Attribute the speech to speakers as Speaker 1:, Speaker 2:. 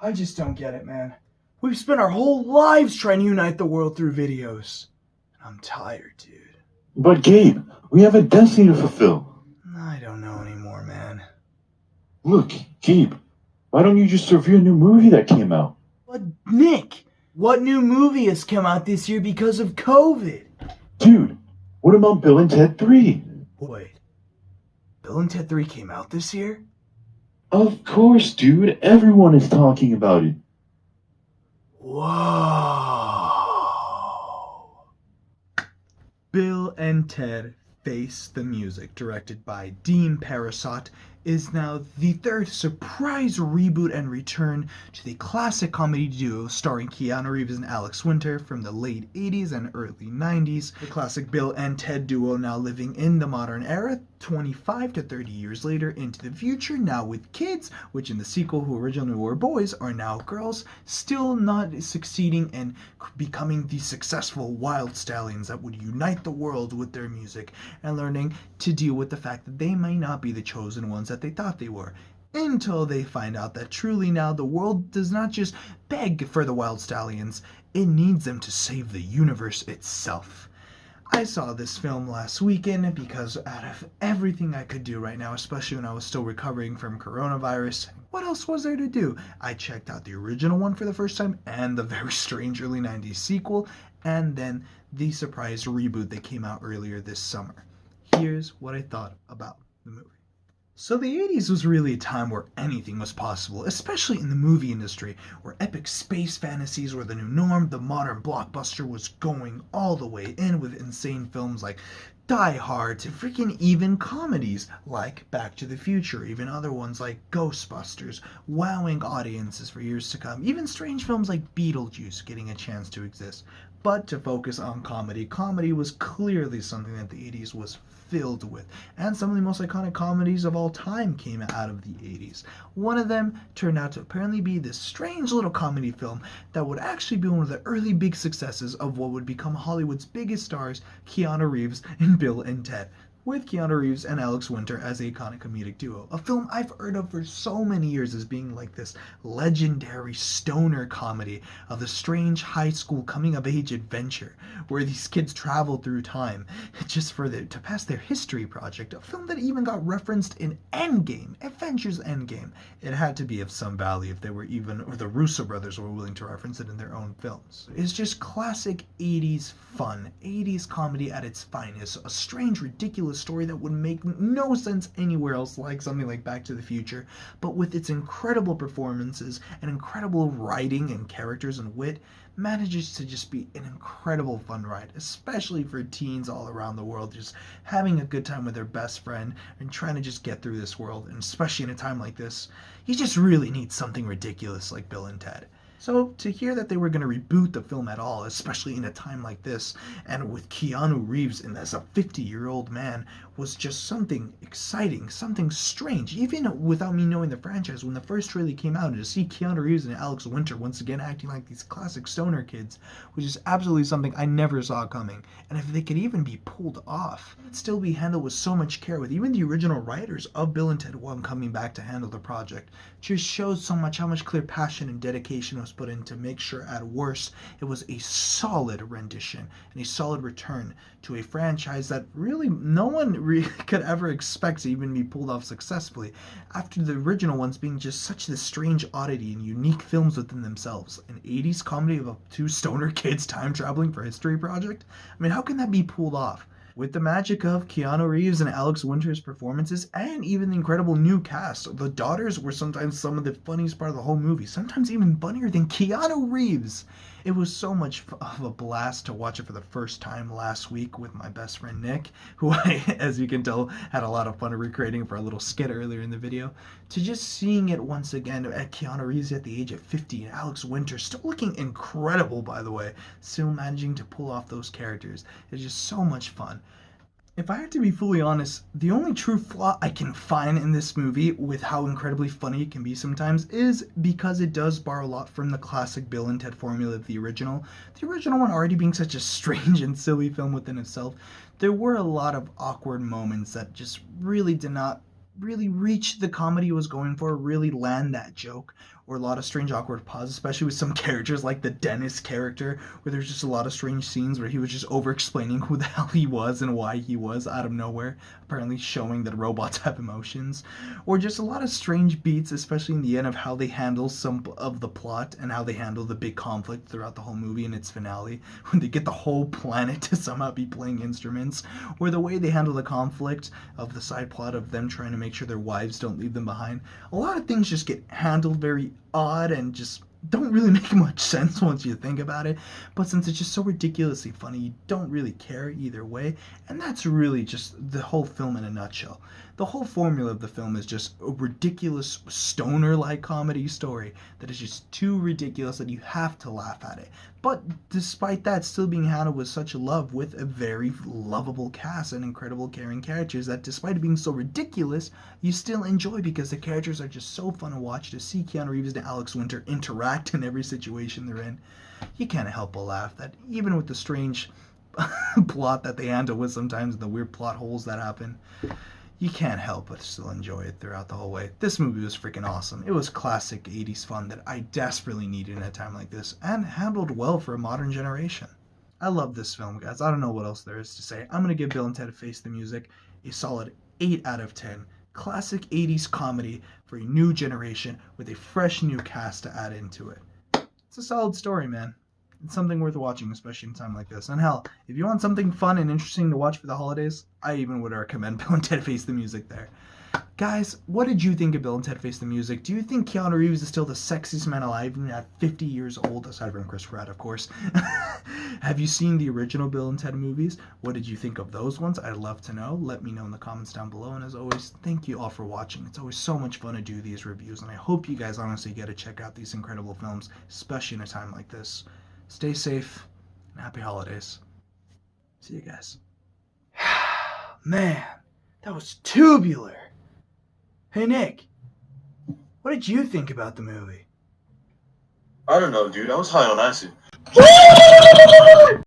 Speaker 1: I just don't get it, man. We've spent our whole lives trying to unite the world through videos. I'm tired, dude.
Speaker 2: But Gabe, we have a destiny to fulfill.
Speaker 1: I don't know anymore, man.
Speaker 2: Look, Gabe, why don't you just review a new movie that came out?
Speaker 1: But Nick, what new movie has come out this year because of COVID?
Speaker 2: Dude, what about Bill and Ted 3?
Speaker 1: Wait, Bill and Ted 3 came out this year?
Speaker 2: Of course, dude. Everyone is talking about it.
Speaker 1: Whoa. Bill and Ted Face the Music, directed by Dean Parasot, is now the third surprise reboot and return to the classic comedy duo starring Keanu Reeves and Alex Winter from the late 80s and early 90s. The classic Bill and Ted duo now living in the modern era, 25 to 30 years later into the future, now with kids, which in the sequel, who originally were boys, are now girls, still not succeeding in becoming the successful wild stallions that would unite the world with their music, and learning to deal with the fact that they may not be the chosen ones that they thought they were, until they find out that truly now the world does not just beg for the wild stallions, it needs them to save the universe itself. I saw this film last weekend because out of everything I could do right now, especially when I was still recovering from coronavirus, what else was there to do? I checked out the original one for the first time and the very strange early 90s sequel, and then the surprise reboot that came out earlier this summer. Here's what I thought about the movie. So the 80s was really a time where anything was possible, especially in the movie industry, where epic space fantasies were the new norm. The modern blockbuster was going all the way in with insane films like Die Hard to freaking even comedies like Back to the Future, even other ones like Ghostbusters, wowing audiences for years to come, even strange films like Beetlejuice getting a chance to exist. But to focus on comedy, comedy was clearly something that the 80s was filled with, and some of the most iconic comedies of all time came out of the 80s. One of them turned out to apparently be this strange little comedy film that would actually be one of the early big successes of what would become Hollywood's biggest stars, Keanu Reeves and Bill and Ted, with Keanu Reeves and Alex Winter as the iconic comedic duo. A film I've heard of for so many years as being like this legendary stoner comedy of the strange high school coming of age adventure where these kids travel through time just to pass their history project. A film that even got referenced in Endgame, Avengers Endgame. It had to be of some value if they were even, or the Russo brothers were willing to reference it in their own films. It's just classic 80s fun, 80s comedy at its finest. A strange, ridiculous story that would make no sense anywhere else, like something like Back to the Future, but with its incredible performances and incredible writing and characters and wit, manages to just be an incredible fun ride, especially for teens all around the world, just having a good time with their best friend and trying to just get through this world. And especially in a time like this, you just really need something ridiculous like Bill and Ted. So to hear that they were going to reboot the film at all, especially in a time like this, and with Keanu Reeves in as a 50-year-old man, was just something exciting, something strange. Even without me knowing the franchise, when the first trailer came out, and to see Keanu Reeves and Alex Winter once again acting like these classic stoner kids, which is absolutely something I never saw coming. And if they could even be pulled off, it'd still be handled with so much care, with even the original writers of Bill and Ted 1 coming back to handle the project. Just shows so much how much clear passion and dedication was put in to make sure at worst it was a solid rendition and a solid return to a franchise that really no one really could ever expect to even be pulled off successfully, after the original ones being just such this strange oddity and unique films within themselves. An 80s comedy of two stoner kids time traveling for a history project? I mean, how can that be pulled off? With the magic of Keanu Reeves and Alex Winter's performances, and even the incredible new cast. The daughters were sometimes some of the funniest part of the whole movie, sometimes even funnier than Keanu Reeves. It was so much of a blast to watch it for the first time last week with my best friend Nick, who I, as you can tell, had a lot of fun recreating for a little skit earlier in the video, to just seeing it once again at Keanu Reeves at the age of 50 and Alex Winter still looking incredible, by the way, still managing to pull off those characters. It's just so much fun. If I had to be fully honest, the only true flaw I can find in this movie, with how incredibly funny it can be sometimes, is because it does borrow a lot from the classic Bill and Ted formula of the original. The original one already being such a strange and silly film within itself, there were a lot of awkward moments that just really did not really reach the comedy it was going for, really land that joke, or a lot of strange awkward pauses, especially with some characters like the Dennis character, where there's just a lot of strange scenes where he was just over explaining who the hell he was and why he was out of nowhere, apparently showing that robots have emotions, or just a lot of strange beats, especially in the end, of how they handle some of the plot and how they handle the big conflict throughout the whole movie and its finale, when they get the whole planet to somehow be playing instruments, or the way they handle the conflict of the side plot of them trying to make sure their wives don't leave them behind. A lot of things just get handled very odd and just don't really make much sense once you think about it, but since it's just so ridiculously funny, you don't really care either way, and that's really just the whole film in a nutshell. The whole formula of the film is just a ridiculous stoner-like comedy story that is just too ridiculous that you have to laugh at it. But despite that, still being handled with such love, with a very lovable cast and incredible caring characters that despite it being so ridiculous, you still enjoy because the characters are just so fun to watch. To see Keanu Reeves and Alex Winter interact in every situation they're in, you can't help but laugh. That even with the strange plot that they handle with sometimes, the weird plot holes that happen, you can't help but still enjoy it throughout the whole way. This movie was freaking awesome. It was classic 80s fun that I desperately needed in a time like this, and handled well for a modern generation. I love this film, guys. I don't know what else there is to say. I'm going to give Bill and Ted Face the Music a solid 8 out of 10. Classic 80s comedy for a new generation with a fresh new cast to add into it. It's a solid story, man. It's something worth watching, especially in a time like this. And hell, if you want something fun and interesting to watch for the holidays, I even would recommend Bill and Ted Face the Music there. Guys, what did you think of Bill and Ted Face the Music? Do you think Keanu Reeves is still the sexiest man alive even at 50 years old, aside from Chris Pratt, of course? Have you seen the original Bill and Ted movies? What did you think of those ones? I'd love to know. Let me know in the comments down below. And as always, thank you all for watching. It's always so much fun to do these reviews, and I hope you guys honestly get to check out these incredible films, especially in a time like this. Stay safe, and happy holidays. See you guys. Man, that was tubular. Hey, Nick, what did you think about the movie?
Speaker 2: I don't know, dude. I was high on acid.